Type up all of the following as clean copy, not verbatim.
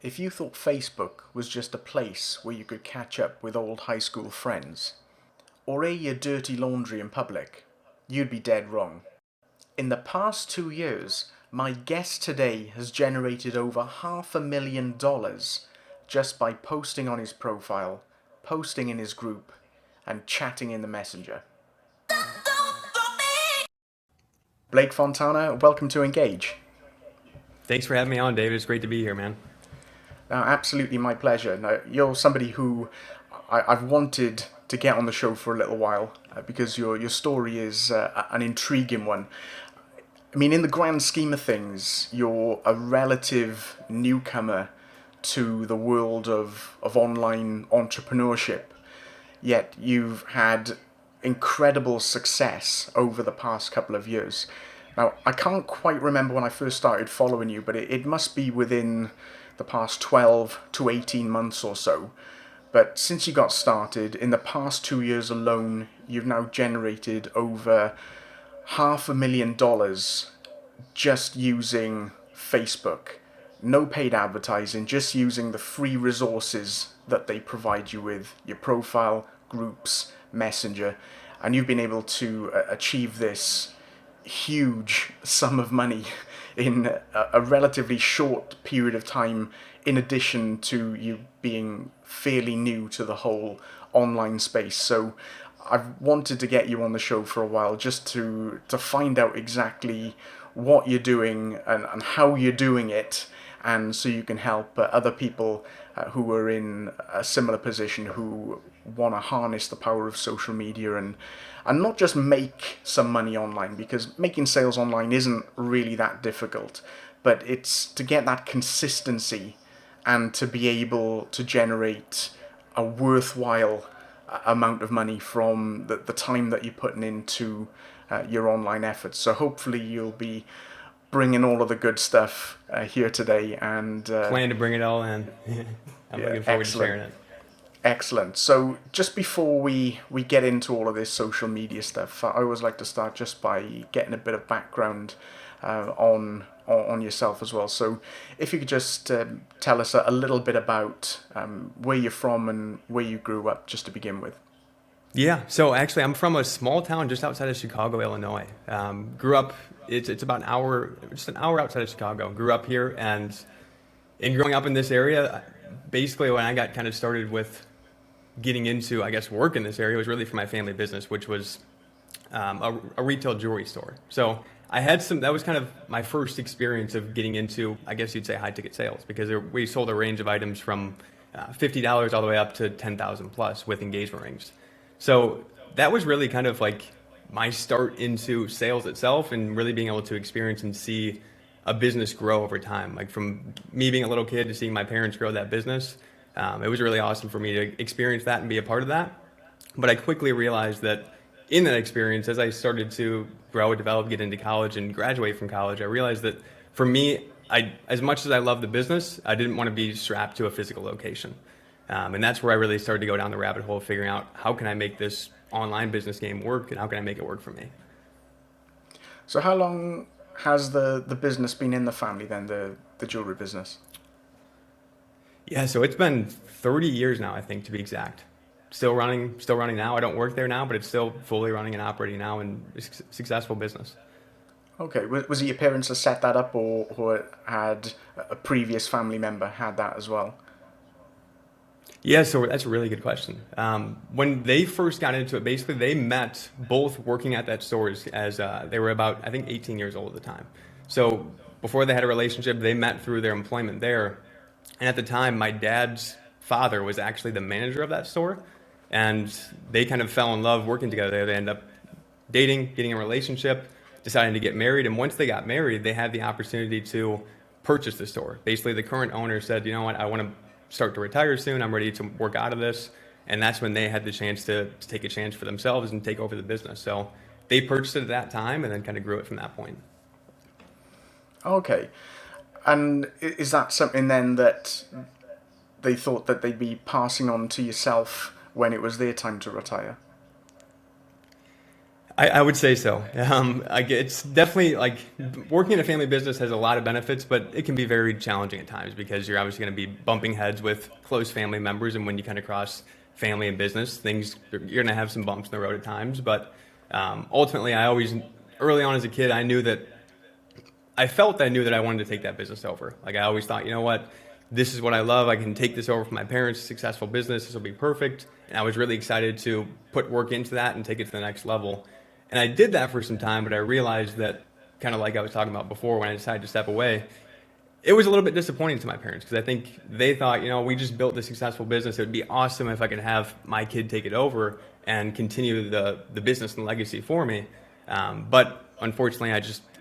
If you thought Facebook was just a place where you could catch up with old high school friends, or air your dirty laundry in public, you'd be dead wrong. In the past 2 years, my guest today has generated over $500,000 just by posting on his profile, posting in his group, and chatting in the messenger. Blake Fontana, welcome to Engage. Thanks for having me on, David. It's great to be here, man. Now, absolutely my pleasure. Now, you're somebody who I've wanted to get on the show for a little while because your story is an intriguing one. I mean, in the grand scheme of things, you're a relative newcomer to the world of online entrepreneurship, yet you've had incredible success over the past couple of years. Now, I can't quite remember when I first started following you, but it must be within the past 12 to 18 months or so. But since you got started, in the past 2 years alone, you've now generated over $500,000 just using Facebook. No paid advertising, just using the free resources that they provide you with, your profile, groups, messenger, and you've been able to achieve this huge sum of money in a relatively short period of time, in addition to you being fairly new to the whole online space. So I've wanted to get you on the show for a while just to find out exactly what you're doing and how you're doing it, and so you can help other people who are in a similar position, who want to harness the power of social media and not just make some money online, because making sales online isn't really that difficult, but it's to get that consistency and to be able to generate a worthwhile amount of money from the time that you're putting into your online efforts. So hopefully you'll be bringing all of the good stuff here today, and Plan to bring it all in. I'm yeah, looking forward to excellent. sharing it. Excellent. So just before we get into all of this social media stuff, I always like to start just by getting a bit of background on yourself as well. So if you could just tell us a little bit about where you're from and where you grew up, just to begin with. Yeah, so actually, I'm from a small town just outside of Chicago, Illinois. Grew up, it's about an hour, just an hour outside of Chicago. Grew up here, and in growing up in this area, basically when I got kind of started with getting into, I guess, work in this area was really for my family business, which was a retail jewelry store. So I had that was kind of my first experience of getting into, I guess you'd say, high ticket sales, because we sold a range of items from $50 all the way up to 10,000 plus with engagement rings. So that was really kind of like my start into sales itself, and really being able to experience and see a business grow over time. Like from me being a little kid to seeing my parents grow that business, it was really awesome for me to experience that and be a part of that. But I quickly realized that in that experience, as I started to grow, develop, get into college and graduate from college, I realized that for me, as much as I love the business, I didn't want to be strapped to a physical location. And that's where I really started to go down the rabbit hole, figuring out how can I make this online business game work and how can I make it work for me. So how long has the business been in the family then, the jewelry business? Yeah, so it's been 30 years now, I think, to be exact. Still running now. I don't work there now, but it's still fully running and operating now, and it's a successful business. Okay, was it your parents that set that up, or had a previous family member had that as well? Yeah, so that's a really good question. When they first got into it, basically they met both working at that store as they were about, I think, 18 years old at the time. So before they had a relationship, they met through their employment there. And at the time, my dad's father was actually the manager of that store. And they kind of fell in love working together. They ended up dating, getting a relationship, deciding to get married. And once they got married, they had the opportunity to purchase the store. Basically, the current owner said, you know what, I want to start to retire soon. I'm ready to work out of this. And that's when they had the chance to take a chance for themselves and take over the business. So they purchased it at that time and then kind of grew it from that point. Okay, and is that something then that they thought that they'd be passing on to yourself when it was their time to retire? I would say so. It's definitely like working in a family business has a lot of benefits, but it can be very challenging at times because you're obviously going to be bumping heads with close family members. And when you kind of cross family and business, you're going to have some bumps in the road at times. But ultimately, early on as a kid, I knew that I wanted to take that business over. Like I always thought, you know what, this is what I love. I can take this over from my parents' successful business. This will be perfect. And I was really excited to put work into that and take it to the next level. And I did that for some time, but I realized that, kind of like I was talking about before, when I decided to step away, it was a little bit disappointing to my parents because I think they thought, we just built this successful business. It would be awesome if I could have my kid take it over and continue the business and legacy for me. But unfortunately,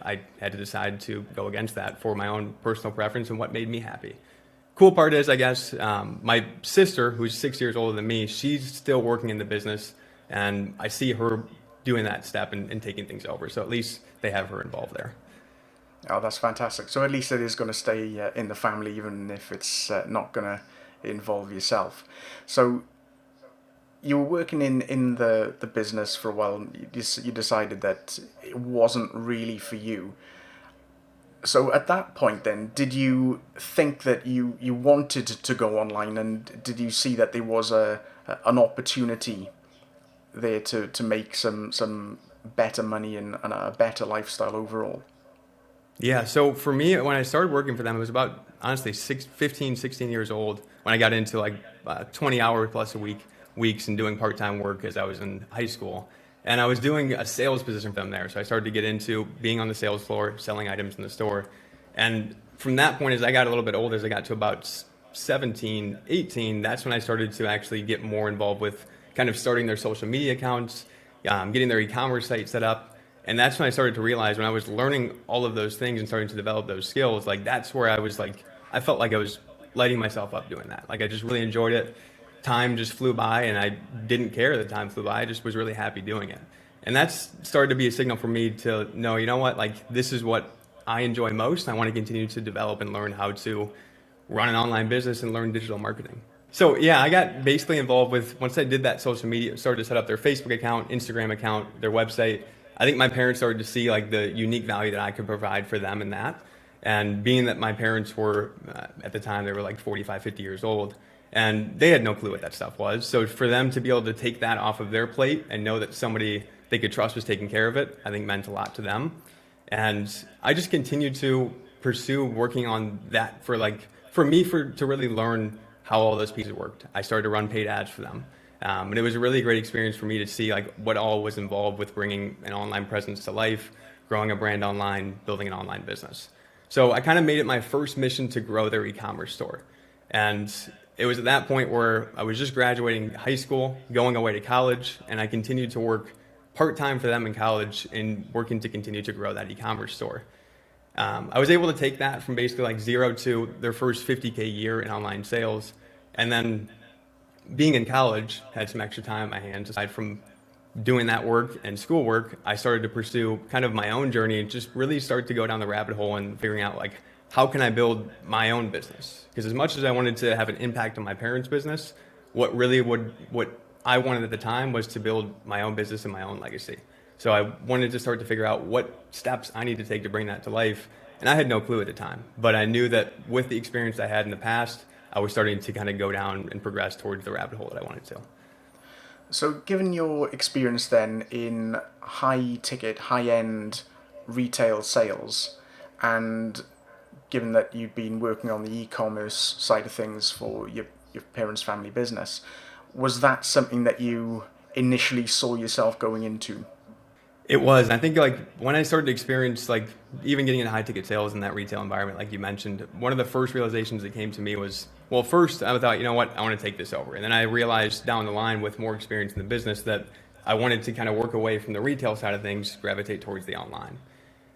I had to decide to go against that for my own personal preference and what made me happy. Cool part is, I guess, my sister, who's 6 years older than me, she's still working in the business, and I see her doing that step and taking things over. So at least they have her involved there. Oh, that's fantastic. So at least it is going to stay in the family, even if it's not going to involve yourself. So you were working in the business for a while. You decided that it wasn't really for you. So at that point then, did you think that you wanted to go online, and did you see that there was an opportunity there to make some better money and a better lifestyle overall? Yeah, so for me, when I started working for them, it was about, honestly, 15, 16 years old when I got into 20 hours plus a weeks and doing part-time work as I was in high school. And I was doing a sales position for them there. So I started to get into being on the sales floor, selling items in the store. And from that point, as I got a little bit older, as I got to about 17, 18, that's when I started to actually get more involved with kind of starting their social media accounts, getting their e-commerce site set up. And that's when I started to realize, when I was learning all of those things and starting to develop those skills, that's where I felt like I was lighting myself up doing that. I just really enjoyed it. Time just flew by, and I didn't care that time flew by. I just was really happy doing it. And that's started to be a signal for me to know, you know what, this is what I enjoy most. I want to continue to develop and learn how to run an online business and learn digital marketing. So yeah, I got basically involved with, once I did that social media, started to set up their Facebook account, Instagram account, their website. I think my parents started to see the unique value that I could provide for them in that. And being that my parents were, at the time, they were 45, 50 years old, and they had no clue what that stuff was. So for them to be able to take that off of their plate and know that somebody they could trust was taking care of it, I think meant a lot to them. And I just continued to pursue working on that to really learn how all those pieces worked. I started to run paid ads for them. And it was a really great experience for me to see what all was involved with bringing an online presence to life, growing a brand online, building an online business. So I kind of made it my first mission to grow their e-commerce store. And it was at that point where I was just graduating high school, going away to college, and I continued to work part-time for them in college and working to continue to grow that e-commerce store. I was able to take that from basically zero to their first $50K year in online sales. And then being in college, had some extra time on my hands. Aside from doing that work and schoolwork, I started to pursue kind of my own journey and just really start to go down the rabbit hole and figuring out how can I build my own business? Because as much as I wanted to have an impact on my parents' business, what I wanted at the time was to build my own business and my own legacy. So I wanted to start to figure out what steps I need to take to bring that to life. And I had no clue at the time, but I knew that with the experience I had in the past, I was starting to kind of go down and progress towards the rabbit hole that I wanted to. So given your experience then in high-ticket, high-end retail sales, and given that you've been working on the e-commerce side of things for your parents' family business, was that something that you initially saw yourself going into? It was. I think when I started to experience even getting into high ticket sales in that retail environment, like you mentioned, one of the first realizations that came to me was, well, first I thought, you know what, I want to take this over. And then I realized down the line with more experience in the business that I wanted to kind of work away from the retail side of things, gravitate towards the online.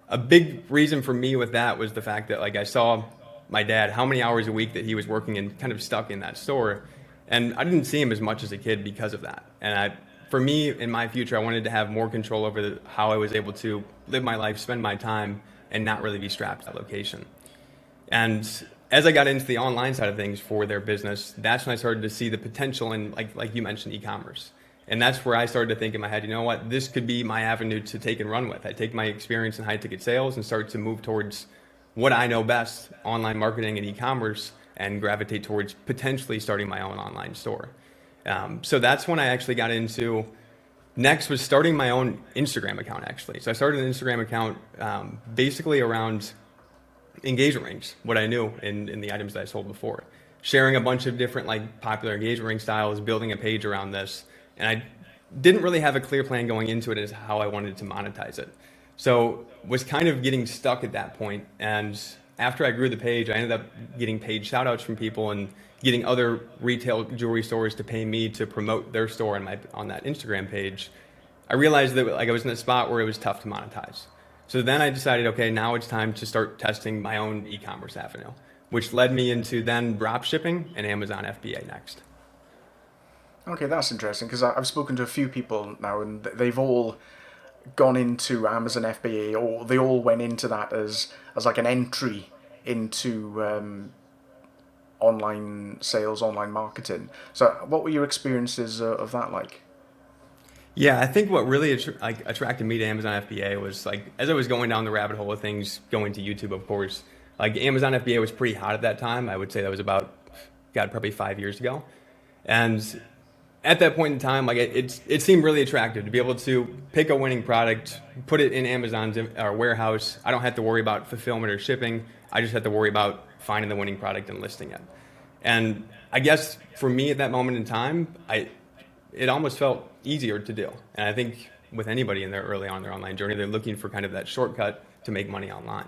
A big reason for me with that was the fact that I saw my dad, how many hours a week that he was working and kind of stuck in that store. And I didn't see him as much as a kid because of that. And for me, in my future, I wanted to have more control over how I was able to live my life, spend my time, and not really be strapped to that location. And as I got into the online side of things for their business, that's when I started to see the potential in, like you mentioned, e-commerce. And that's where I started to think in my head, you know what, this could be my avenue to take and run with. I take my experience in high ticket sales and start to move towards what I know best, online marketing and e-commerce, and gravitate towards potentially starting my own online store. So that's when I actually got into, next was starting my own Instagram account actually. So I started an Instagram account basically around engagement rings, what I knew in the items that I sold before. Sharing a bunch of different like popular engagement ring styles, building a page around this. And I didn't really have a clear plan going into it as how I wanted to monetize it. So was kind of getting stuck at that point. And after I grew the page, I ended up getting paid shout outs from people and getting other retail jewelry stores to pay me to promote their store on that Instagram page. I realized that like I was in a spot where it was tough to monetize. So then I decided, okay, now it's time to start testing my own e-commerce avenue, which led me into then drop shipping and Amazon FBA next. Okay, that's interesting because I've spoken to a few people now, and they've all gone into Amazon FBA, or they all went into that as like an entry into online sales, online marketing. So, what were your experiences of that like? Yeah, I think what really attracted me to Amazon FBA was like as I was going down the rabbit hole of things, going to YouTube, of course. Like Amazon FBA was pretty hot at that time. I would say that was about, God, probably 5 years ago, and at that point in time, like it seemed really attractive to be able to pick a winning product, put it in Amazon's warehouse. I don't have to worry about fulfillment or shipping. I just have to worry about finding the winning product and listing it. And I guess for me at that moment in time, it almost felt easier to do. And I think with anybody in their early on their online journey, they're looking for kind of that shortcut to make money online.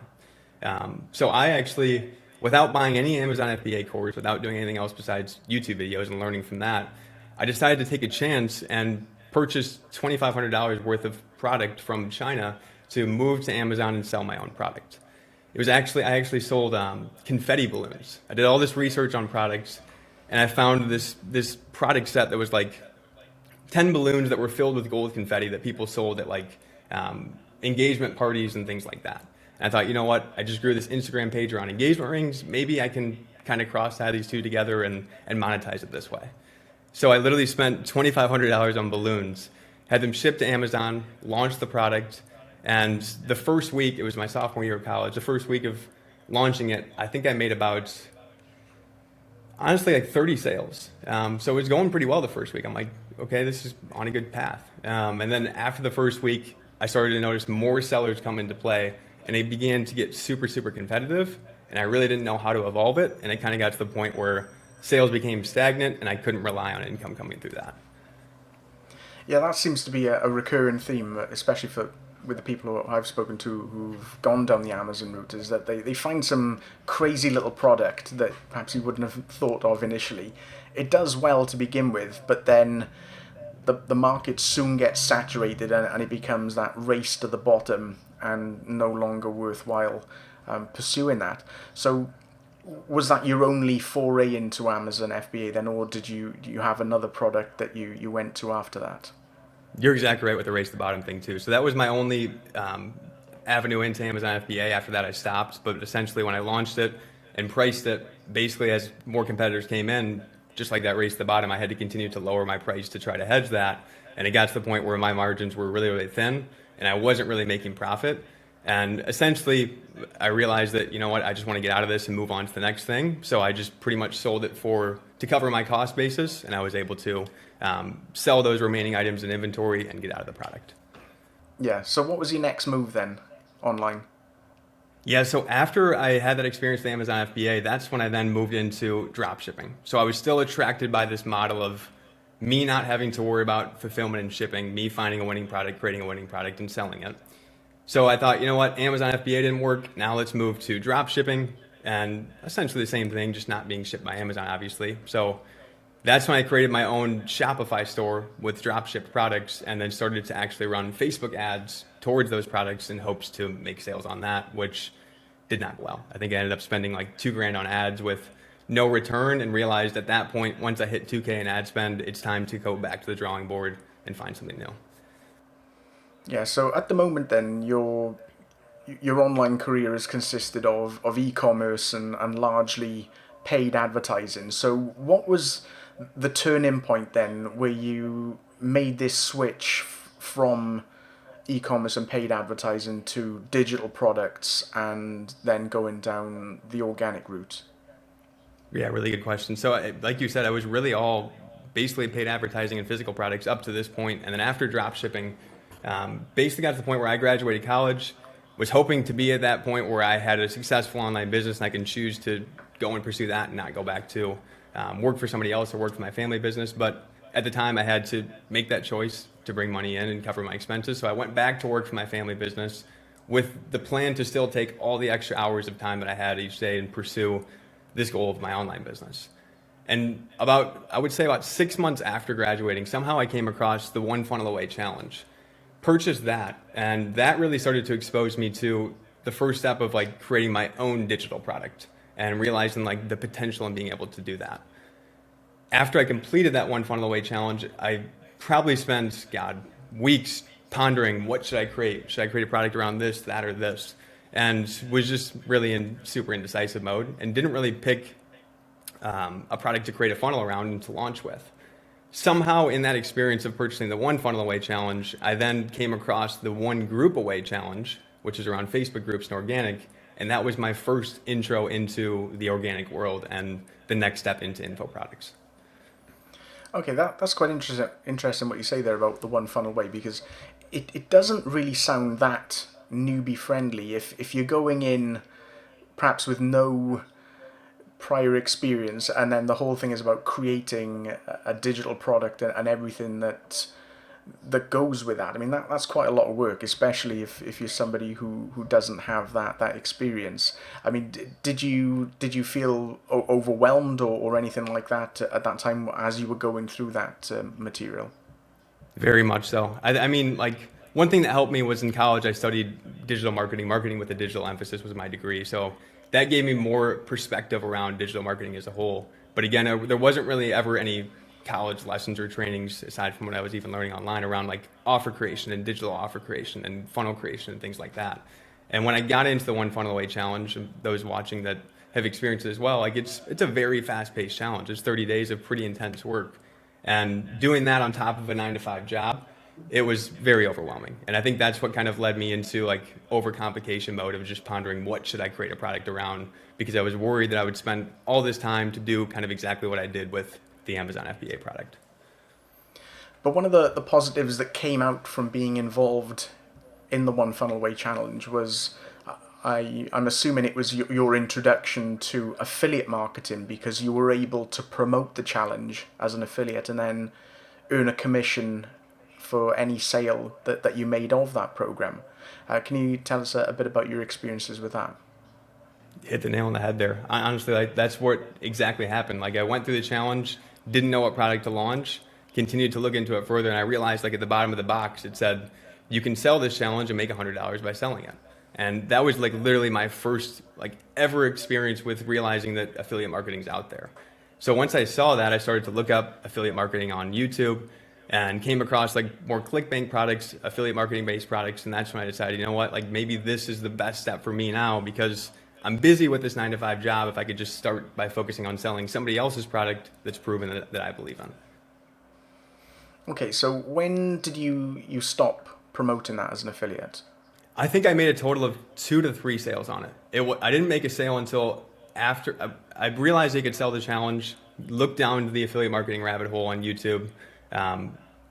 So I actually, without buying any Amazon FBA course, without doing anything else besides YouTube videos and learning from that, I decided to take a chance and purchase $2,500 worth of product from China to move to Amazon and sell my own product. I actually sold confetti balloons. I did all this research on products, and I found this product set that was like 10 balloons that were filled with gold confetti that people sold at like engagement parties and things like that. And I thought, you know what? I just grew this Instagram page around engagement rings. Maybe I can kind of cross tie these two together and monetize it this way. So I literally spent $2,500 on balloons, had them shipped to Amazon, launched the product, and the first week, it was my sophomore year of college, the first week of launching it, I think I made about, honestly, like 30 sales. So it was going pretty well the first week. I'm like, okay, this is on a good path. And then after the first week, I started to notice more sellers come into play, and they began to get super, super competitive, and I really didn't know how to evolve it, and it kind of got to the point where sales became stagnant, and I couldn't rely on income coming through that. Yeah, that seems to be a recurring theme, especially with the people who I've spoken to who've gone down the Amazon route, is that they find some crazy little product that perhaps you wouldn't have thought of initially. It does well to begin with, but then the market soon gets saturated and it becomes that race to the bottom and no longer worthwhile pursuing that. So was that your only foray into Amazon FBA then, or do you have another product that you went to after that? You're exactly right with the race to the bottom thing too. So that was my only avenue into Amazon FBA. After that I stopped, but essentially when I launched it and priced it, basically as more competitors came in, just like that race to the bottom, I had to continue to lower my price to try to hedge that. And it got to the point where my margins were really, really thin and I wasn't really making profit. And essentially, I realized that, you know what, I just want to get out of this and move on to the next thing. So I just pretty much sold it to cover my cost basis, and I was able to sell those remaining items in inventory and get out of the product. Yeah, so what was your next move then, online? Yeah, so after I had that experience with Amazon FBA, that's when I then moved into drop shipping. So I was still attracted by this model of me not having to worry about fulfillment and shipping, me finding a winning product, creating a winning product, and selling it. So I thought, you know what, Amazon FBA didn't work. Now let's move to drop shipping, and essentially the same thing, just not being shipped by Amazon, obviously. So that's when I created my own Shopify store with drop shipped products, and then started to actually run Facebook ads towards those products in hopes to make sales on that, which did not go well. I think I ended up spending like $2,000 on ads with no return, and realized at that point, once I hit 2K in ad spend, it's time to go back to the drawing board and find something new. Yeah, so at the moment then, your online career has consisted of e-commerce and largely paid advertising. So what was the turning point then where you made this switch from e-commerce and paid advertising to digital products and then going down the organic route? Yeah, really good question. So, like you said, I was really all basically paid advertising and physical products up to this point, and then after drop shipping, basically got to the point where I graduated college, was hoping to be at that point where I had a successful online business and I can choose to go and pursue that and not go back to work for somebody else or work for my family business. But at the time, I had to make that choice to bring money in and cover my expenses. So I went back to work for my family business with the plan to still take all the extra hours of time that I had each day and pursue this goal of my online business. And I would say about 6 months after graduating, somehow I came across the One Funnel Away challenge, purchased that, and that really started to expose me to the first step of like creating my own digital product and realizing like the potential in being able to do that. After I completed that One Funnel Away challenge, I probably spent, weeks pondering, what should I create? Should I create a product around this, that, or this? And was just really in super indecisive mode and didn't really pick a product to create a funnel around and to launch with. Somehow in that experience of purchasing the One Funnel Away challenge, I then came across the One Group Away challenge, which is around Facebook groups and organic. And that was my first intro into the organic world and the next step into info products. Okay, that's quite interesting what you say there about the One Funnel Way, because it doesn't really sound that newbie friendly. If you're going in perhaps with no prior experience, and then the whole thing is about creating a digital product and everything that goes with that. I mean, that's quite a lot of work, especially if you're somebody who doesn't have that experience. I mean, did you feel overwhelmed or anything like that at that time as you were going through that material? Very much so. I mean, like, one thing that helped me was in college, I studied digital marketing with a digital emphasis was my degree. So that gave me more perspective around digital marketing as a whole. But again, there wasn't really ever any college lessons or trainings aside from what I was even learning online around like offer creation and digital offer creation and funnel creation and things like that. And when I got into the One Funnel Away challenge, and those watching that have experienced it as well, like it's a very fast-paced challenge. It's 30 days of pretty intense work. And doing that on top of a 9-to-5 job, it was very overwhelming. And I think that's what kind of led me into like overcomplication mode of just pondering what should I create a product around, because I was worried that I would spend all this time to do kind of exactly what I did with the Amazon FBA product. But one of the positives that came out from being involved in the One Funnel Away challenge was, I'm assuming it was your introduction to affiliate marketing, because you were able to promote the challenge as an affiliate and then earn a commission for any sale that you made of that program. Can you tell us a bit about your experiences with that? Hit the nail on the head there. Honestly, like that's what exactly happened. Like I went through the challenge, didn't know what product to launch, continued to look into it further, and I realized like at the bottom of the box it said you can sell this challenge and make $100 by selling it. And that was like literally my first like ever experience with realizing that affiliate marketing is out there. So once I saw that, I started to look up affiliate marketing on YouTube and came across like more ClickBank products, affiliate marketing based products, and that's when I decided, you know what, like maybe this is the best step for me now, because I'm busy with this 9-to-5 job. If I could just start by focusing on selling somebody else's product that's proven that I believe in. Okay, so when did you stop promoting that as an affiliate? I think I made a total of 2 to 3 sales on it. I didn't make a sale until after I realized I could sell the challenge, looked down to the affiliate marketing rabbit hole on YouTube.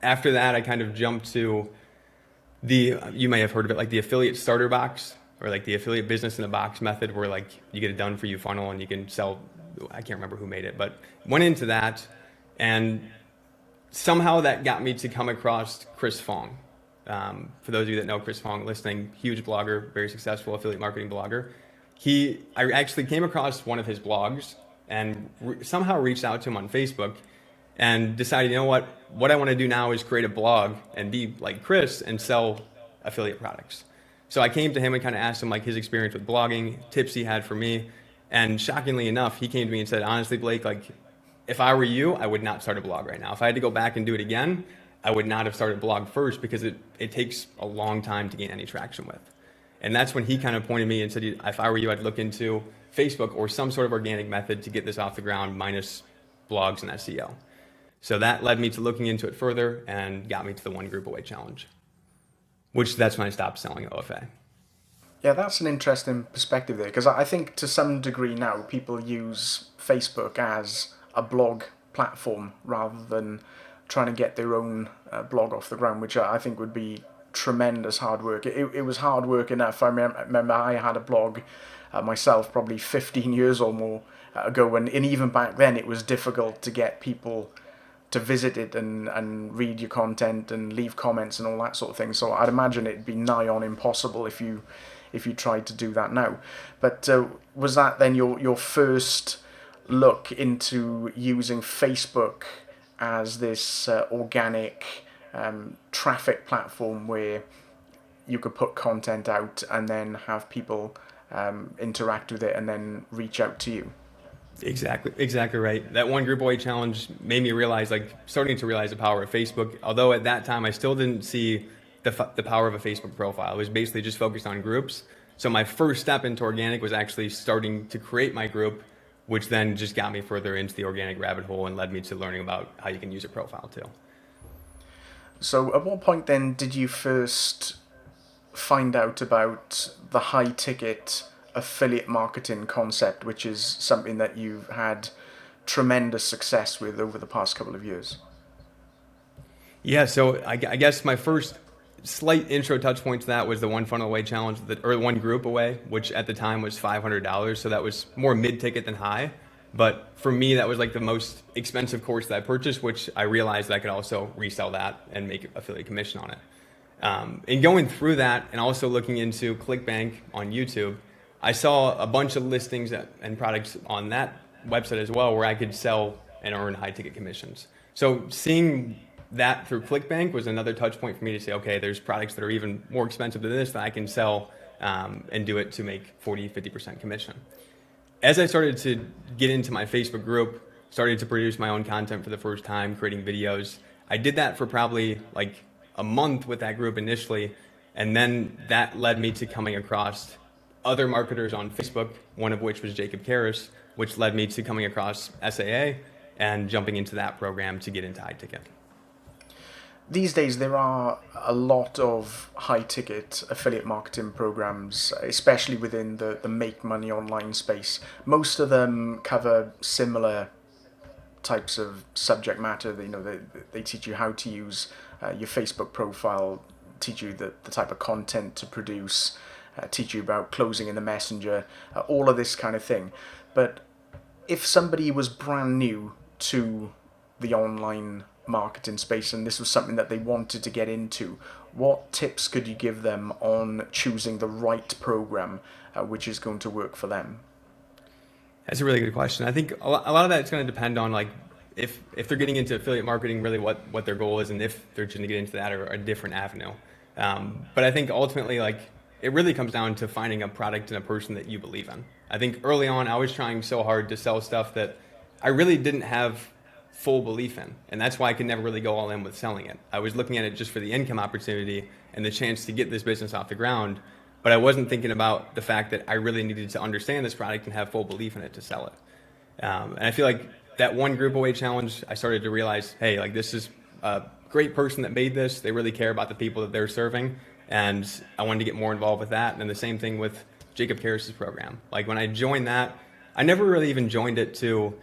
After that, I kind of jumped to you may have heard of it, like the affiliate starter box, or like the affiliate business in a box method, where like you get a done for you funnel and you can sell. I can't remember who made it, but went into that, and somehow that got me to come across Chris Fong. For those of you that know Chris Fong listening, huge blogger, very successful affiliate marketing blogger. I actually came across one of his blogs and somehow reached out to him on Facebook and decided, you know what I want to do now is create a blog and be like Chris and sell affiliate products. So I came to him and kind of asked him like his experience with blogging, tips he had for me. And shockingly enough, he came to me and said, honestly, Blake, like if I were you, I would not start a blog right now. If I had to go back and do it again, I would not have started a blog first, because it takes a long time to gain any traction with. And that's when he kind of pointed me and said, if I were you, I'd look into Facebook or some sort of organic method to get this off the ground, minus blogs and SEO. So that led me to looking into it further and got me to the One Group Away challenge, which that's when I stopped selling OFA. Yeah, that's an interesting perspective there, because I think to some degree now people use Facebook as a blog platform rather than trying to get their own blog off the ground, which I think would be tremendous hard work. It was hard work enough. I remember I had a blog myself probably 15 years or more ago, and even back then it was difficult to get people to visit it and read your content and leave comments and all that sort of thing. So I'd imagine it'd be nigh on impossible if you tried to do that now. But was that then your first look into using Facebook as this organic traffic platform where you could put content out and then have people interact with it and then reach out to you? Exactly right. That One Group Away challenge made me realize, starting to realize the power of Facebook. Although at that time I still didn't see the power of a Facebook profile. It was basically just focused on groups. So my first step into organic was actually starting to create my group, which then just got me further into the organic rabbit hole and led me to learning about how you can use a profile too. So at what point then did you first find out about the high ticket affiliate marketing concept, which is something that you've had tremendous success with over the past couple of years? Yeah, so I guess my first slight intro touch point to that was the One Funnel Away challenge, or One Group Away, which at the time was $500. So that was more mid-ticket than high. But for me, that was the most expensive course that I purchased, which I realized that I could also resell that and make affiliate commission on it. In going through that and also looking into ClickBank on YouTube, I saw a bunch of listings and products on that website as well where I could sell and earn high ticket commissions. So seeing that through ClickBank was another touch point for me to say, okay, there's products that are even more expensive than this that I can sell and do it to make 40-50% commission. As I started to get into my Facebook group, started to produce my own content for the first time, creating videos, I did that for probably a month with that group initially, and then that led me to coming across other marketers on Facebook, one of which was Jacob Karras, which led me to coming across SAA and jumping into that program to get into high ticket. These days there are a lot of high ticket affiliate marketing programs, especially within the make money online space. Most of them cover similar types of subject matter. They teach you how to use your Facebook profile, teach you the type of content to produce, teach you about closing in the messenger, all of this kind of thing. But if somebody was brand new to the online marketing space and this was something that they wanted to get into, what tips could you give them on choosing the right program which is going to work for them? That's a really good question. I think a lot of that is going to depend on if they're getting into affiliate marketing, really what their goal is, and if they're going to get into that or a different avenue. But I think ultimately it really comes down to finding a product and a person that you believe in. I think early on I was trying so hard to sell stuff that I really didn't have full belief in, and that's why I could never really go all in with selling it. I was looking at it just for the income opportunity and the chance to get this business off the ground, but I wasn't thinking about the fact that I really needed to understand this product and have full belief in it to sell it. And I feel like that One Group Away challenge, I started to realize, hey, this is a great person that made this. They really care about the people that they're serving, and I wanted to get more involved with that. And then the same thing with Jacob Karras' program. When I joined that, I never really even joined it to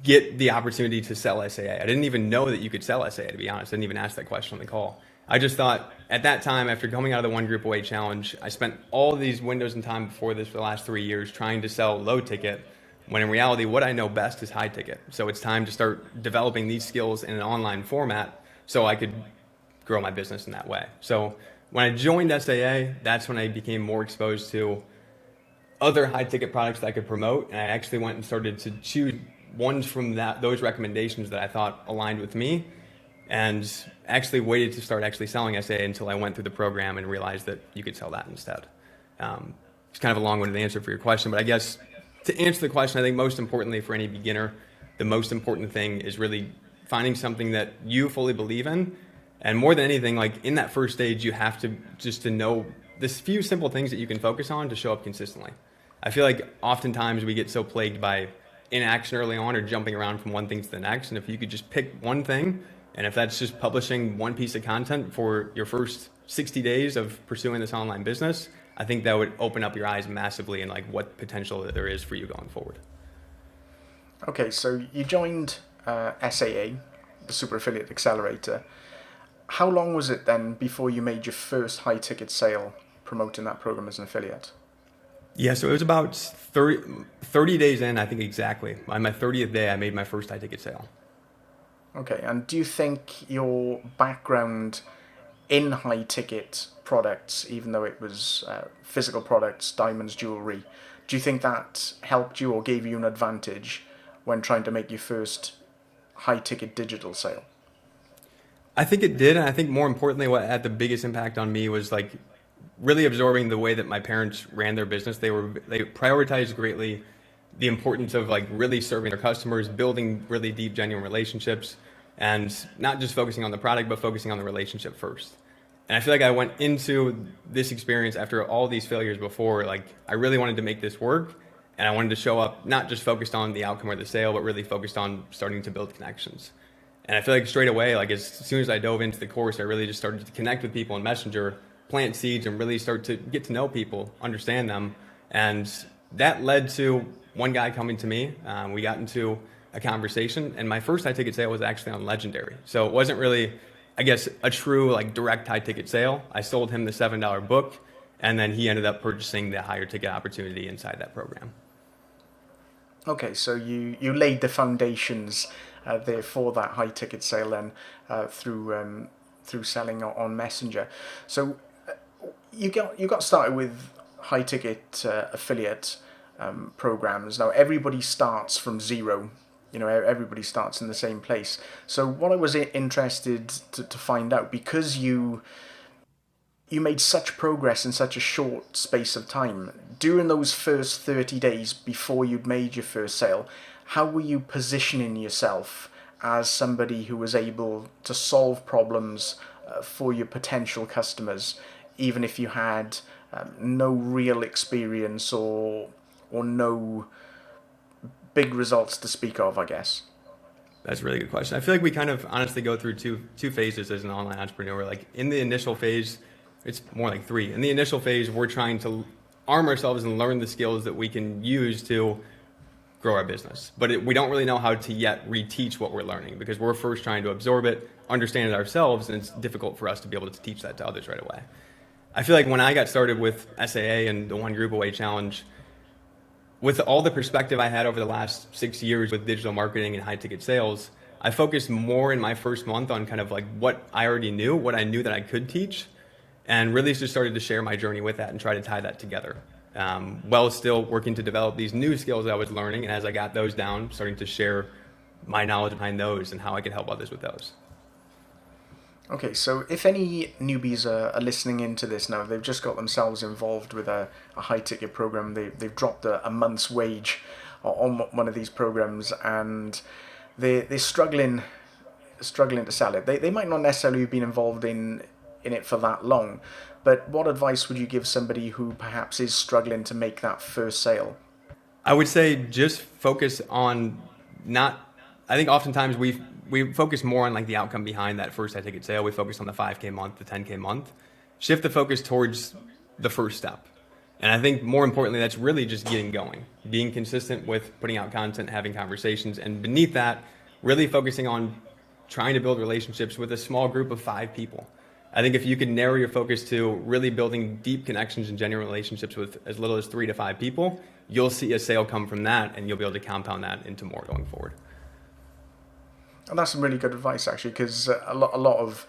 get the opportunity to sell SAA. I didn't even know that you could sell SAA, to be honest. I didn't even ask that question on the call. I just thought at that time, after coming out of the One Group Away challenge, I spent all of these windows in time before this for the last 3 years trying to sell low ticket, when in reality, what I know best is high ticket. So it's time to start developing these skills in an online format so I could grow my business in that way. So when I joined SAA, that's when I became more exposed to other high ticket products that I could promote. And I actually went and started to choose ones from those recommendations that I thought aligned with me, and actually waited to start actually selling SAA until I went through the program and realized that you could sell that instead. It's kind of a long-winded answer for your question, but I guess to answer the question, I think most importantly for any beginner, the most important thing is really finding something that you fully believe in. And more than anything, in that first stage, you have to know this few simple things that you can focus on to show up consistently. I feel like oftentimes we get so plagued by in action early on or jumping around from one thing to the next. And if you could just pick one thing, and if that's just publishing one piece of content for your first 60 days of pursuing this online business, I think that would open up your eyes massively and like what potential there is for you going forward. Okay, so you joined SAA, the Super Affiliate Accelerator. How long was it then before you made your first high ticket sale promoting that program as an affiliate? Yeah, so it was about 30 days in, I think exactly. On my 30th day, I made my first high ticket sale. Okay, and do you think your background in high ticket products, even though it was physical products, diamonds, jewelry, do you think that helped you or gave you an advantage when trying to make your first high ticket digital sale? I think it did, and I think more importantly, what had the biggest impact on me was like really absorbing the way that my parents ran their business. They prioritized greatly the importance of like really serving their customers, building really deep, genuine relationships, and not just focusing on the product, but focusing on the relationship first. And I feel like I went into this experience after all these failures before, like I really wanted to make this work, and I wanted to show up not just focused on the outcome or the sale, but really focused on starting to build connections. And I feel like straight away, like as soon as I dove into the course, I really just started to connect with people in Messenger, plant seeds, and really start to get to know people, understand them. And that led to one guy coming to me. We got into a conversation, and my first high ticket sale was actually on Legendary. So it wasn't really, I guess, a true like direct high ticket sale. I sold him the $7 book, and then he ended up purchasing the higher ticket opportunity inside that program. Okay, so you laid the foundations there for that high ticket sale then through selling on Messenger. So you got started with high ticket affiliate programs. Now everybody starts from zero. You know, everybody starts in the same place. So what I was interested to find out, because you made such progress in such a short space of time, during those first 30 days before you'd made your first sale, how were you positioning yourself as somebody who was able to solve problems for your potential customers, even if you had no real experience or no big results to speak of, I guess? That's a really good question. I feel like we kind of honestly go through two phases as an online entrepreneur. Like in the initial phase, it's more like three. In the initial phase, we're trying to arm ourselves and learn the skills that we can use to grow our business. But we don't really know how to yet reteach what we're learning, because we're first trying to absorb it, understand it ourselves, and it's difficult for us to be able to teach that to others right away. I feel like when I got started with SAA and the One Group Away Challenge, with all the perspective I had over the last 6 years with digital marketing and high ticket sales, I focused more in my first month on kind of like what I already knew, what I knew that I could teach, and really just started to share my journey with that and try to tie that together. While still working to develop these new skills that I was learning, and as I got those down, starting to share my knowledge behind those and how I could help others with those. Okay, so if any newbies are listening into this now, they've just got themselves involved with a high-ticket program, they've dropped a month's wage on one of these programs, and they're struggling to sell it. They might not necessarily have been involved in it for that long, but what advice would you give somebody who perhaps is struggling to make that first sale? I would say just focus on I think oftentimes we focus more on like the outcome behind that first high ticket sale. We focus on the 5K month, the 10K month. Shift the focus towards the first step. And I think more importantly, that's really just getting going, being consistent with putting out content, having conversations, and beneath that, really focusing on trying to build relationships with a small group of 5 people. I think if you can narrow your focus to really building deep connections and genuine relationships with as little as 3 to 5 people, you'll see a sale come from that, and you'll be able to compound that into more going forward. And that's some really good advice, actually, because a lot of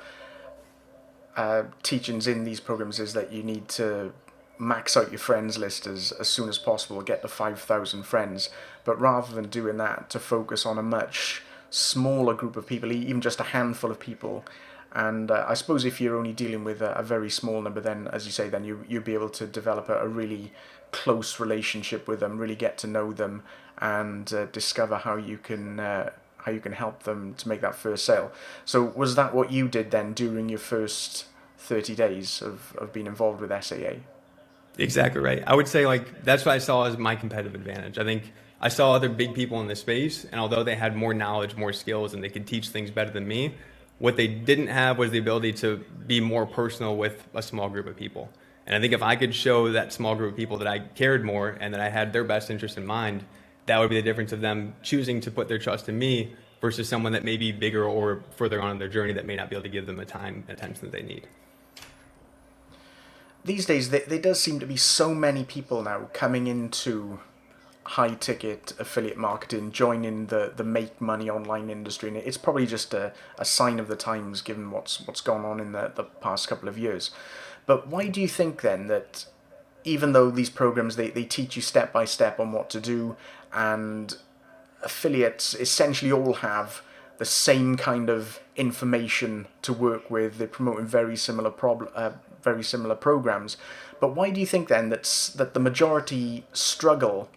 teachings in these programs is that you need to max out your friends list as soon as possible, get to 5,000 friends. But rather than doing that, to focus on a much smaller group of people, even just a handful of people. And I suppose if you're only dealing with a very small number, then, as you say, then you'll be able to develop a really close relationship with them, really get to know them, and discover how you can help them to make that first sale. So was that what you did then during your first 30 days of being involved with SAA? Exactly right. I would say like that's what I saw as my competitive advantage. I think I saw other big people in the space, and although they had more knowledge, more skills, and they could teach things better than me, what they didn't have was the ability to be more personal with a small group of people. And I think if I could show that small group of people that I cared more and that I had their best interest in mind, that would be the difference of them choosing to put their trust in me versus someone that may be bigger or further on in their journey that may not be able to give them the time and attention that they need. These days, there does seem to be so many people now coming into high ticket affiliate marketing, joining the make money online industry, and it's probably just a sign of the times given what's gone on in the past couple of years. But why do you think then that even though these programs they teach you step by step on what to do, and affiliates essentially all have the same kind of information to work with, they're promoting very similar programs, but why do you think then that the majority struggle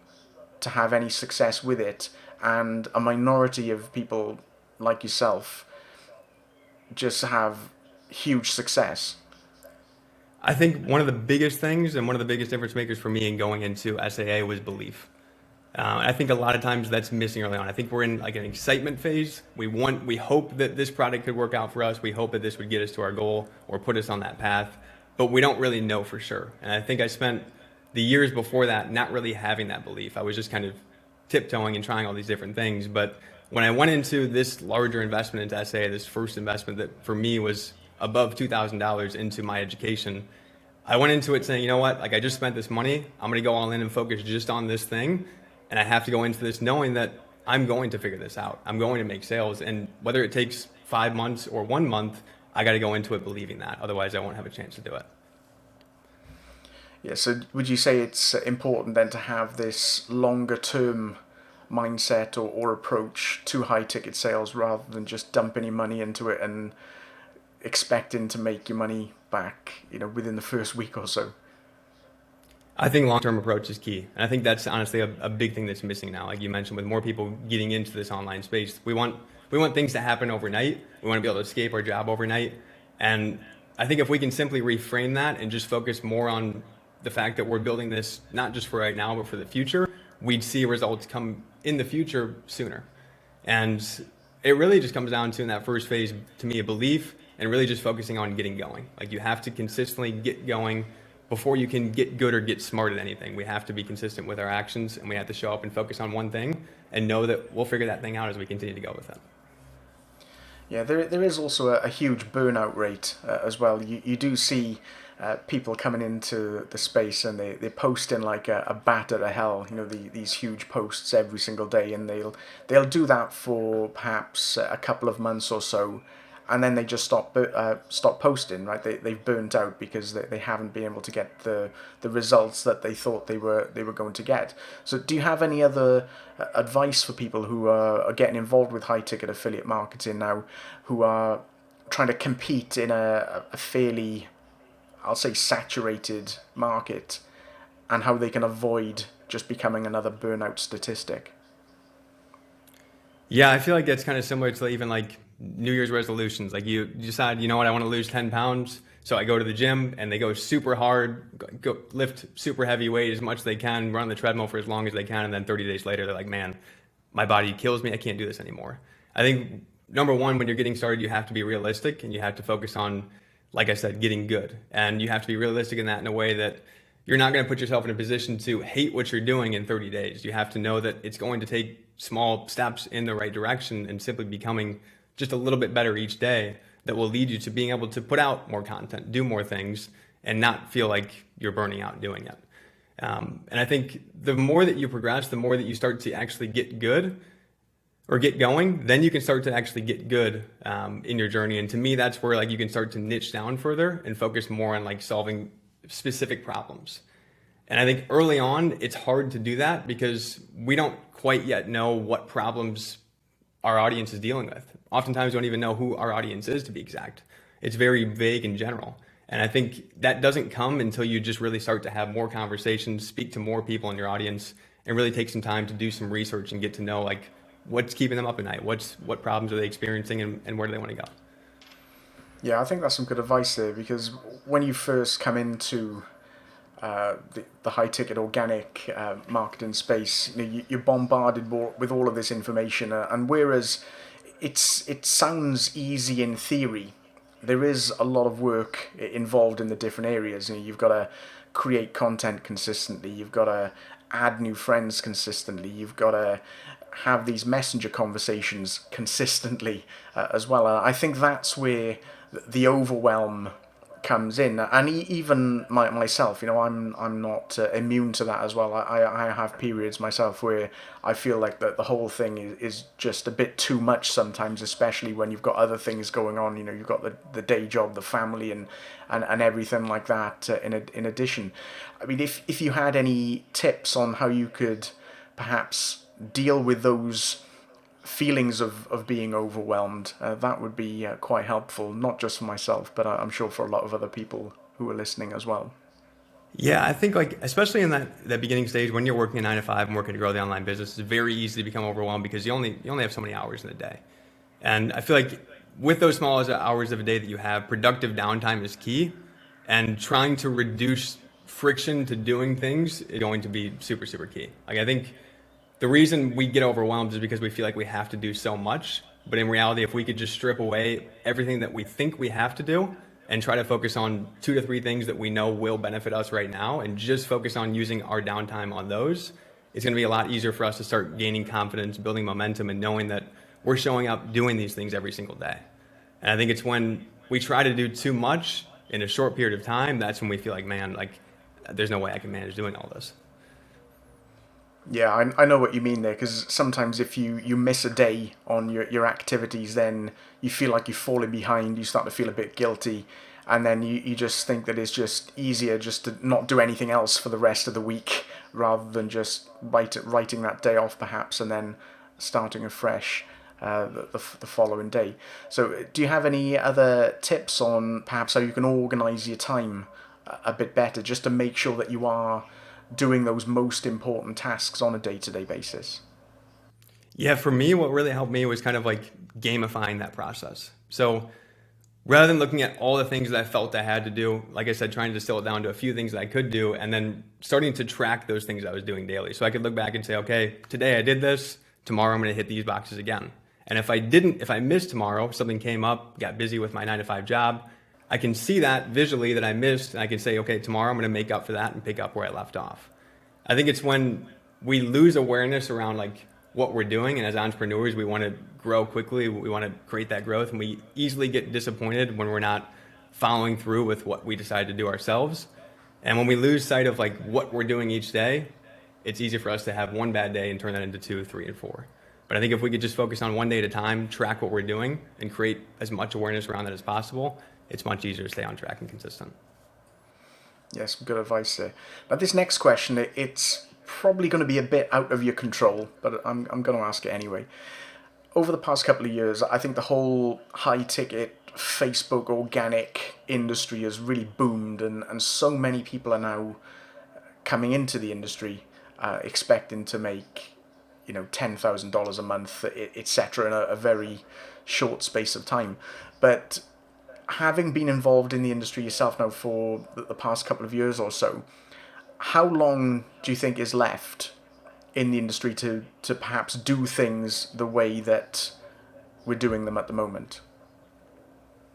to have any success with it, and a minority of people like yourself just have huge success? I think one of the biggest things and one of the biggest difference makers for me in going into SAA was belief. I think a lot of times that's missing early on. I think we're in like an excitement phase. We hope that this product could work out for us. We hope that this would get us to our goal or put us on that path, but we don't really know for sure. And I think I spent the years before that not really having that belief. I was just kind of tiptoeing and trying all these different things. But when I went into this larger investment into SAA, this first investment that for me was above $2,000 into my education, I went into it saying, you know what, like I just spent this money, I'm going to go all in and focus just on this thing. And I have to go into this knowing that I'm going to figure this out. I'm going to make sales. And whether it takes 5 months or 1 month, I got to go into it believing that. Otherwise, I won't have a chance to do it. Yeah, so would you say it's important then to have this longer term mindset or approach to high ticket sales rather than just dumping your money into it and expecting to make your money back, within the first week or so? I think long-term approach is key. And I think that's honestly a big thing that's missing now. Like you mentioned, with more people getting into this online space, we want things to happen overnight. We want to be able to escape our job overnight. And I think if we can simply reframe that and just focus more on the fact that we're building this not just for right now, but for the future, we'd see results come in the future sooner. And it really just comes down to, in that first phase, to me, a belief and really just focusing on getting going. Like you have to consistently get going before you can get good or get smart at anything. We have to be consistent with our actions, and we have to show up and focus on one thing and know that we'll figure that thing out as we continue to go with it. Yeah, there is also a huge burnout rate as well. You do see people coming into the space and they post in like a bat out of hell, these huge posts every single day, and they'll do that for perhaps a couple of months or so, and then they just stop posting, right? They've burnt out because they haven't been able to get the results that they thought they were going to get. So do you have any other advice for people who are getting involved with high ticket affiliate marketing now, who are trying to compete in a fairly, I'll say, saturated market, and how they can avoid just becoming another burnout statistic? Yeah, I feel like that's kind of similar to even like New Year's resolutions. Like you decide, you know what, I want to lose 10 pounds. So I go to the gym and they go super hard, go lift super heavy weight as much as they can, run the treadmill for as long as they can. And then 30 days later, they're like, man, my body kills me. I can't do this anymore. I think number one, when you're getting started, you have to be realistic and you have to focus on, like I said, getting good. And you have to be realistic in that in a way that you're not going to put yourself in a position to hate what you're doing in 30 days. You have to know that it's going to take small steps in the right direction and simply becoming just a little bit better each day that will lead you to being able to put out more content, do more things, and not feel like you're burning out doing it. And I think the more that you progress, the more that you start to actually get good or get going, then you can start to actually get good in your journey. And to me, that's where like you can start to niche down further and focus more on like solving specific problems. And I think early on, it's hard to do that because we don't quite yet know what problems our audience is dealing with. Oftentimes, we don't even know who our audience is, to be exact. It's very vague in general. And I think that doesn't come until you just really start to have more conversations, speak to more people in your audience, and really take some time to do some research and get to know like what's keeping them up at night, what problems are they experiencing, and where do they want to go. Yeah, I think that's some good advice there, because when you first come into the high ticket organic marketing space, you're bombarded with all of this information, and whereas it sounds easy in theory, there is a lot of work involved in the different areas. You've got to create content consistently. You've got to add new friends consistently. You've got to have these messenger conversations consistently as well. And I think that's where the overwhelm comes in, and even myself, I'm not immune to that as well. I have periods myself where I feel like the whole thing is just a bit too much sometimes, especially when you've got other things going on. You've got the day job, the family, and everything like that in addition. I mean, if you had any tips on how you could perhaps deal with those feelings of being overwhelmed, that would be quite helpful, not just for myself, but I'm sure for a lot of other people who are listening as well. Yeah, I think like especially in that beginning stage when you're working a 9 to 5 and working to grow the online business, it's very easy to become overwhelmed because you only have so many hours in a day. And I feel like with those small hours of a day that you have, productive downtime is key, and trying to reduce friction to doing things is going to be super, super key. Like I think the reason we get overwhelmed is because we feel like we have to do so much. But in reality, if we could just strip away everything that we think we have to do and try to focus on 2 to 3 things that we know will benefit us right now and just focus on using our downtime on those, it's going to be a lot easier for us to start gaining confidence, building momentum, and knowing that we're showing up doing these things every single day. And I think it's when we try to do too much in a short period of time, that's when we feel like, man, like there's no way I can manage doing all this. Yeah, I know what you mean there, because sometimes if you miss a day on your activities, then you feel like you're falling behind, you start to feel a bit guilty, and then you just think that it's just easier just to not do anything else for the rest of the week, rather than just writing that day off perhaps, and then starting afresh the following day. So do you have any other tips on perhaps how you can organise your time a bit better, just to make sure that you are doing those most important tasks on a day-to-day basis? Yeah, for me, what really helped me was kind of like gamifying that process. So rather than looking at all the things that I felt I had to do, like I said, trying to distill it down to a few things that I could do, and then starting to track those things I was doing daily. So I could look back and say, okay, today I did this, tomorrow I'm going to hit these boxes again. And if I missed tomorrow, something came up, got busy with my 9 to 5 job, I can see that visually that I missed, and I can say, okay, tomorrow I'm going to make up for that and pick up where I left off. I think it's when we lose awareness around like what we're doing, and as entrepreneurs, we want to grow quickly, we want to create that growth, and we easily get disappointed when we're not following through with what we decide to do ourselves. And when we lose sight of like what we're doing each day, it's easy for us to have one bad day and turn that into 2, 3, and 4. But I think if we could just focus on one day at a time, track what we're doing, and create as much awareness around that as possible, it's much easier to stay on track and consistent. Yes, good advice there. Now, this next question, it's probably going to be a bit out of your control, but I'm going to ask it anyway. Over the past couple of years, I think the whole high-ticket Facebook organic industry has really boomed, and so many people are now coming into the industry expecting to make, $10,000 a month, etc., in a very short space of time. But having been involved in the industry yourself now for the past couple of years or so, how long do you think is left in the industry to perhaps do things the way that we're doing them at the moment?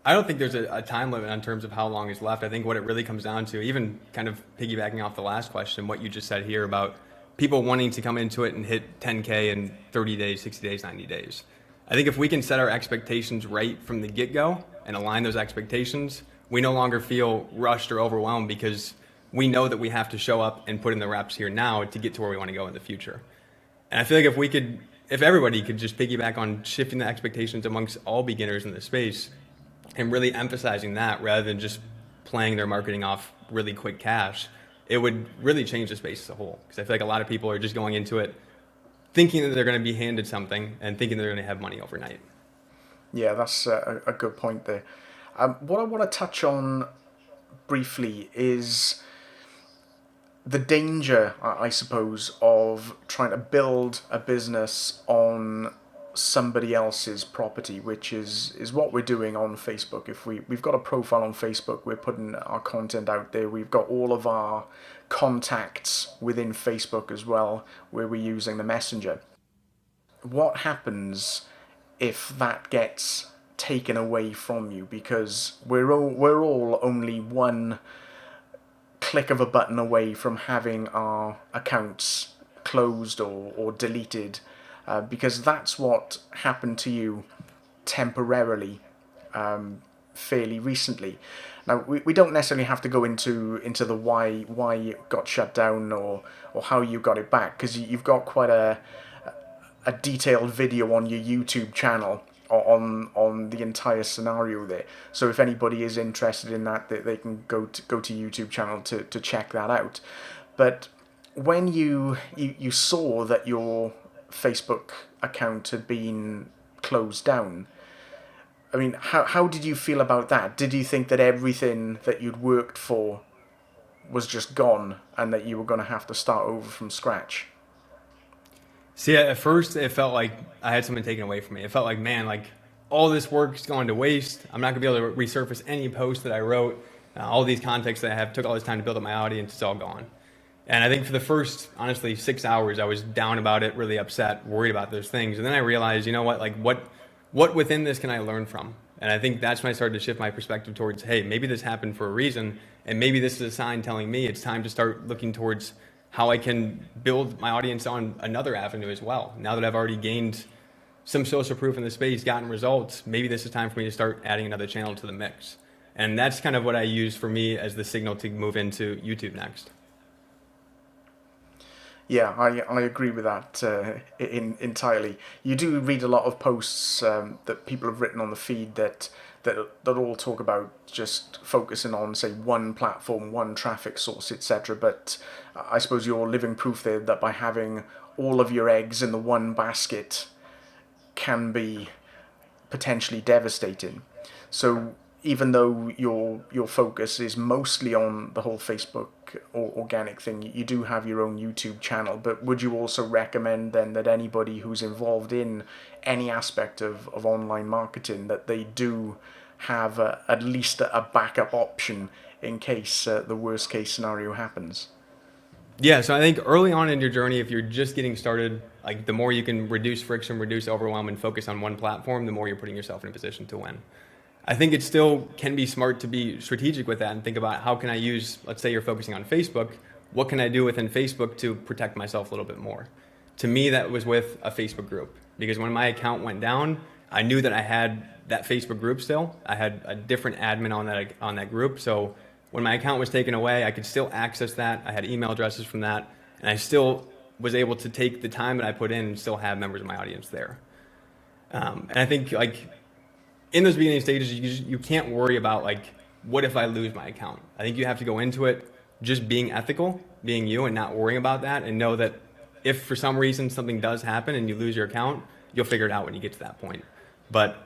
I don't think there's a time limit in terms of how long is left. I think what it really comes down to, even kind of piggybacking off the last question, what you just said here about people wanting to come into it and hit 10K in 30 days, 60 days, 90 days. I think if we can set our expectations right from the get-go and align those expectations, we no longer feel rushed or overwhelmed because we know that we have to show up and put in the reps here now to get to where we want to go in the future. And I feel like if everybody could just piggyback on shifting the expectations amongst all beginners in the space and really emphasizing that rather than just playing their marketing off really quick cash, it would really change the space as a whole. Because I feel like a lot of people are just going into it thinking that they're going to be handed something and thinking they're going to have money overnight. Yeah, that's a good point there. What I want to touch on briefly is the danger, I suppose, of trying to build a business on somebody else's property, which is what we're doing on Facebook. If we've got a profile on Facebook, we're putting our content out there. We've got all of our contacts within Facebook as well, where we're using the messenger. What happens if that gets taken away from you? Because we're all only one click of a button away from having our accounts closed or deleted, because that's what happened to you temporarily, fairly recently. Now we don't necessarily have to go into the why it got shut down or how you got it back, because you've got quite a detailed video on your YouTube channel on the entire scenario there. So if anybody is interested in that, they can go to YouTube channel to check that out. But when you saw that your Facebook account had been closed down, I mean, how did you feel about that? Did you think that everything that you'd worked for was just gone and that you were going to have to start over from scratch? See, at first it felt like I had something taken away from me. It felt like, man, like all this work's gone to waste. I'm not gonna be able to resurface any post that I wrote. All these contexts that I have took all this time to build up my audience. It's all gone. And I think for the first, honestly, 6 hours, I was down about it, really upset, worried about those things. And then I realized, you know what, like what within this can I learn from? And I think that's when I started to shift my perspective towards, hey, maybe this happened for a reason, and maybe this is a sign telling me it's time to start looking towards how I can build my audience on another avenue as well. Now that I've already gained some social proof in the space, gotten results, maybe this is time for me to start adding another channel to the mix. And that's kind of what I use for me as the signal to move into YouTube next. Yeah, I agree with that entirely. You do read a lot of posts that people have written on the feed that all talk about just focusing on, say, one platform, one traffic source, etc. But I suppose you're living proof there that by having all of your eggs in the one basket can be potentially devastating. So even though your focus is mostly on the whole Facebook or organic thing, you do have your own YouTube channel. But would you also recommend then that anybody who's involved in any aspect of online marketing, that they do have at least a backup option in case the worst case scenario happens? Yeah, so I think early on in your journey, if you're just getting started, like the more you can reduce friction, reduce overwhelm, and focus on one platform, the more you're putting yourself in a position to win. I think it still can be smart to be strategic with that and think about how can I use, let's say you're focusing on Facebook, what can I do within Facebook to protect myself a little bit more? To me, that was with a Facebook group, because when my account went down, I knew that I had that Facebook group still. I had a different admin on that group, so when my account was taken away, I could still access that. I had email addresses from that, and I still was able to take the time that I put in and still have members of my audience there. And I think like in those beginning stages, you can't worry about like, what if I lose my account? I think you have to go into it just being ethical, being you, and not worrying about that, and know that if for some reason something does happen and you lose your account, you'll figure it out when you get to that point. But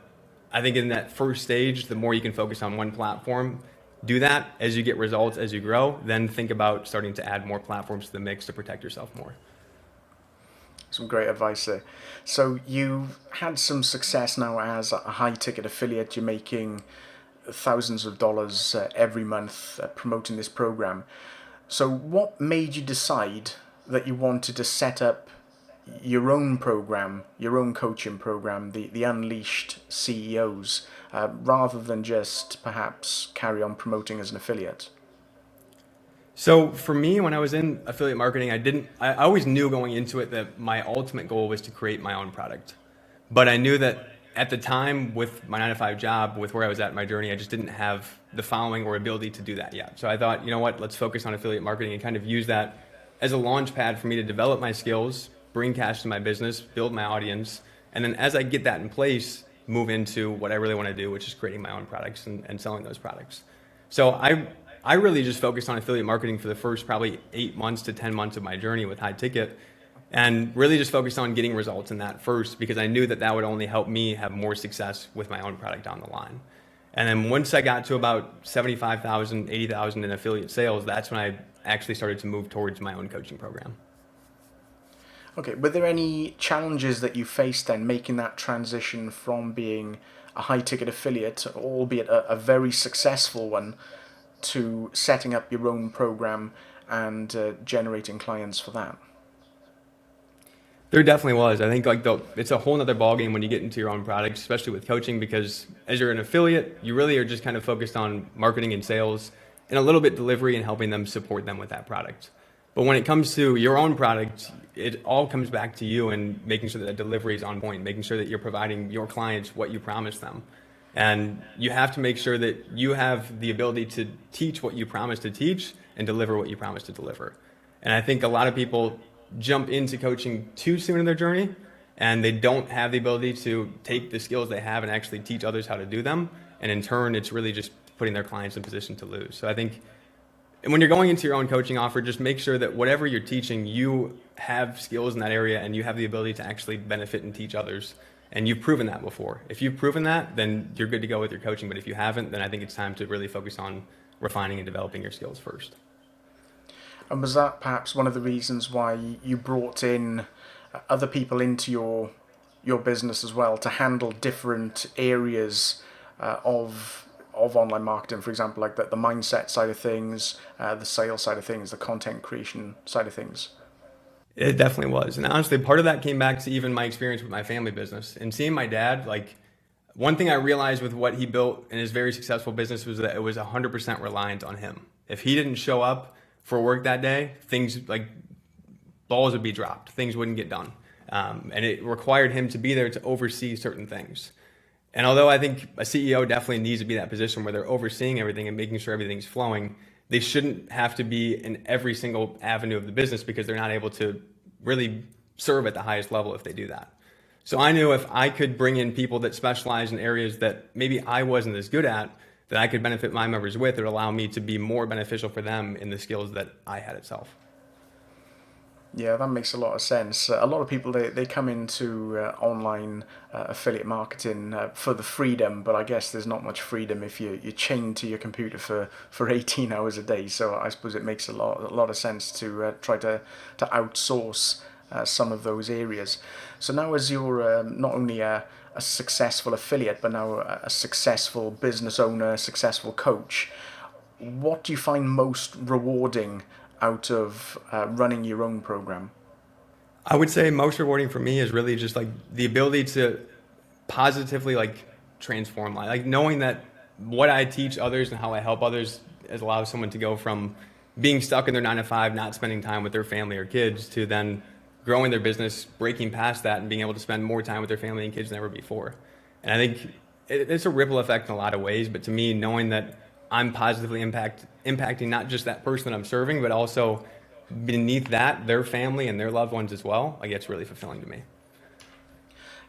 I think in that first stage, the more you can focus on one platform, do that. As you get results, as you grow, then think about starting to add more platforms to the mix to protect yourself more. Some great advice there. So you've had some success now as a high-ticket affiliate. You're making thousands of dollars every month promoting this program. So what made you decide that you wanted to set up your own program, your own coaching program, the Unleashed CEOs, rather than just perhaps carry on promoting as an affiliate? So for me, when I was in affiliate marketing, I always knew going into it that my ultimate goal was to create my own product. But I knew that at the time with my 9-to-5 job, with where I was at in my journey, I just didn't have the following or ability to do that yet. So I thought, you know what, let's focus on affiliate marketing and kind of use that as a launch pad for me to develop my skills, bring cash to my business, build my audience. And then as I get that in place, move into what I really want to do, which is creating my own products and selling those products. So I really just focused on affiliate marketing for the first probably 8 months to 10 months of my journey with high ticket, and really just focused on getting results in that first, because I knew that that would only help me have more success with my own product down the line. And then once I got to about 75,000, 80,000 in affiliate sales, that's when I actually started to move towards my own coaching program. Okay, were there any challenges that you faced then making that transition from being a high ticket affiliate, albeit a very successful one, to setting up your own program and generating clients for that? There definitely was. I think it's a whole nother ballgame when you get into your own product, especially with coaching, because as you're an affiliate, you really are just kind of focused on marketing and sales and a little bit delivery and helping them support them with that product. But when it comes to your own product, it all comes back to you and making sure that the delivery is on point, making sure that you're providing your clients what you promised them. And you have to make sure that you have the ability to teach what you promise to teach and deliver what you promise to deliver. And I think a lot of people jump into coaching too soon in their journey, and they don't have the ability to take the skills they have and actually teach others how to do them. And in turn, it's really just putting their clients in position to lose. So I think when you're going into your own coaching offer, just make sure that whatever you're teaching, you have skills in that area and you have the ability to actually benefit and teach others. And you've proven that before. If you've proven that, then you're good to go with your coaching. But if you haven't, then I think it's time to really focus on refining and developing your skills first. And was that perhaps one of the reasons why you brought in other people into your business as well to handle different areas of online marketing, for example, like the mindset side of things, the sales side of things, the content creation side of things? It definitely was. And honestly, part of that came back to even my experience with my family business and seeing my dad. Like, one thing I realized with what he built in his very successful business was that it was 100% reliant on him. If he didn't show up for work that day, things like balls would be dropped, things wouldn't get done. And it required him to be there to oversee certain things. And although I think a CEO definitely needs to be in that position where they're overseeing everything and making sure everything's flowing, they shouldn't have to be in every single avenue of the business because they're not able to really serve at the highest level if they do that. So I knew if I could bring in people that specialize in areas that maybe I wasn't as good at, that I could benefit my members with, it would allow me to be more beneficial for them in the skills that I had itself. Yeah, that makes a lot of sense. A lot of people, they come into online affiliate marketing for the freedom, but I guess there's not much freedom if you're chained to your computer for 18 hours a day. So I suppose it makes a lot of sense to try to outsource some of those areas. So now as you're not only a successful affiliate, but now a successful business owner, successful coach, what do you find most rewarding out of running your own program? I would say most rewarding for me is really just like the ability to positively like transform life. Like knowing that what I teach others and how I help others allows someone to go from being stuck in their 9 to 5, not spending time with their family or kids, to then growing their business, breaking past that and being able to spend more time with their family and kids than ever before. And I think it's a ripple effect in a lot of ways, but to me, knowing that I'm positively impacting not just that person that I'm serving, but also beneath that, their family and their loved ones as well, like it's really fulfilling to me.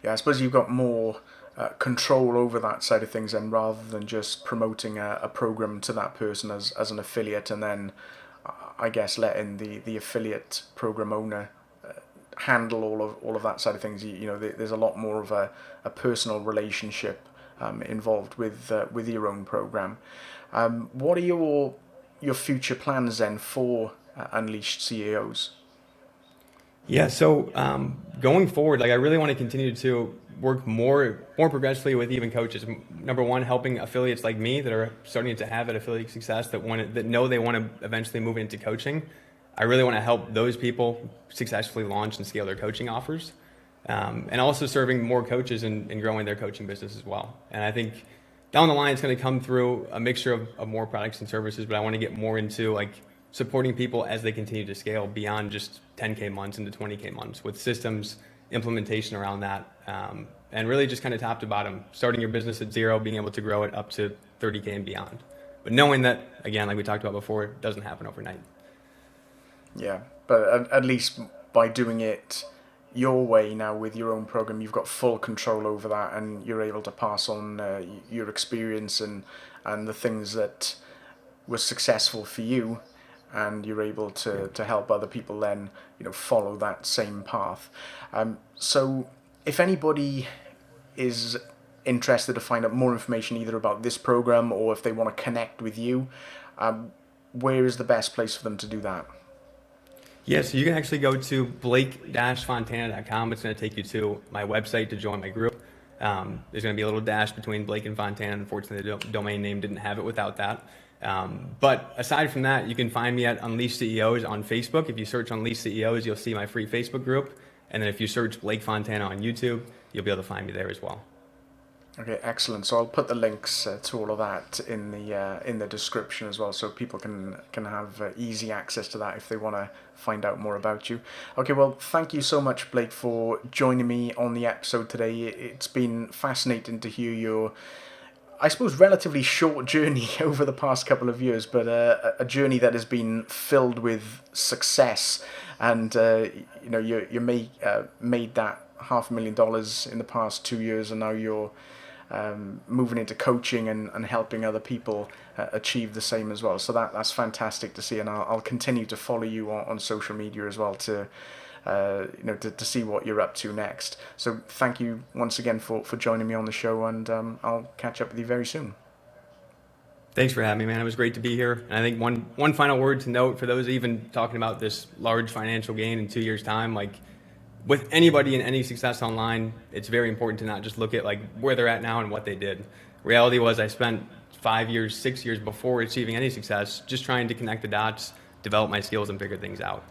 Yeah, I suppose you've got more control over that side of things, and rather than just promoting a program to that person as an affiliate, and then I guess letting the affiliate program owner handle all of that side of things. You know, there's a lot more of a personal relationship involved with your own program. What are your future plans then for Unleashed CEOs? Yeah, so going forward, like I really want to continue to work more progressively with even coaches. Number one, helping affiliates like me that are starting to have that affiliate success, that know they want to eventually move into coaching. I really want to help those people successfully launch and scale their coaching offers, and also serving more coaches and growing their coaching business as well. And I think down the line, it's going to come through a mixture of more products and services, but I want to get more into like supporting people as they continue to scale beyond just 10K months into 20K months with systems, implementation around that, and really just kind of top to bottom, starting your business at 0, being able to grow it up to 30K and beyond. But knowing that, again, like we talked about before, it doesn't happen overnight. Yeah, but at least by doing it your way now with your own program, you've got full control over that, and you're able to pass on your experience and the things that were successful for you, and you're able to help other people then, you know, follow that same path. So if anybody is interested to find out more information either about this program or if they want to connect with you, where is the best place for them to do that? Yeah, so you can actually go to blake-fontana.com. It's going to take you to my website to join my group. There's going to be a little dash between Blake and Fontana. Unfortunately, the domain name didn't have it without that. But aside from that, you can find me at Unleashed CEOs on Facebook. If you search Unleashed CEOs, you'll see my free Facebook group. And then if you search Blake Fontana on YouTube, you'll be able to find me there as well. Okay, excellent. So I'll put the links to all of that in the description as well, so people can have easy access to that if they want to find out more about you. Okay, well, thank you so much, Blake, for joining me on the episode today. It's been fascinating to hear your, I suppose, relatively short journey over the past couple of years, but a journey that has been filled with success. And you made that $500,000 in the past 2 years, and now you're moving into coaching and helping other people achieve the same as well. So that's fantastic to see, and I'll continue to follow you on social media as well to see what you're up to next. So thank you once again for joining me on the show, and I'll catch up with you very soon. Thanks for having me, man. It was great to be here. And I think one final word to note for those even talking about this large financial gain in 2 years' time, like, with anybody in any success online, it's very important to not just look at like where they're at now and what they did. Reality was I spent 5 years, 6 years before achieving any success just trying to connect the dots, develop my skills, and figure things out.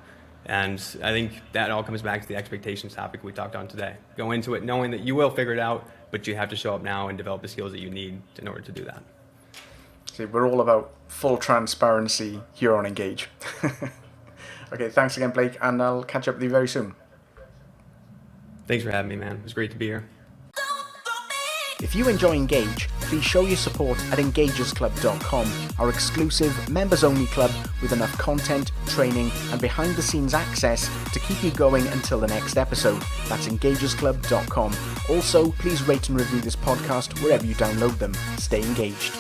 And I think that all comes back to the expectations topic we talked on today. Go into it knowing that you will figure it out, but you have to show up now and develop the skills that you need in order to do that. See, we're all about full transparency here on Engage. Okay, thanks again, Blake, and I'll catch up with you very soon. Thanks for having me, man. It was great to be here. If you enjoy Engage, please show your support at engagersclub.com, our exclusive members-only club with enough content, training, and behind-the-scenes access to keep you going until the next episode. That's engagersclub.com. Also, please rate and review this podcast wherever you download them. Stay engaged.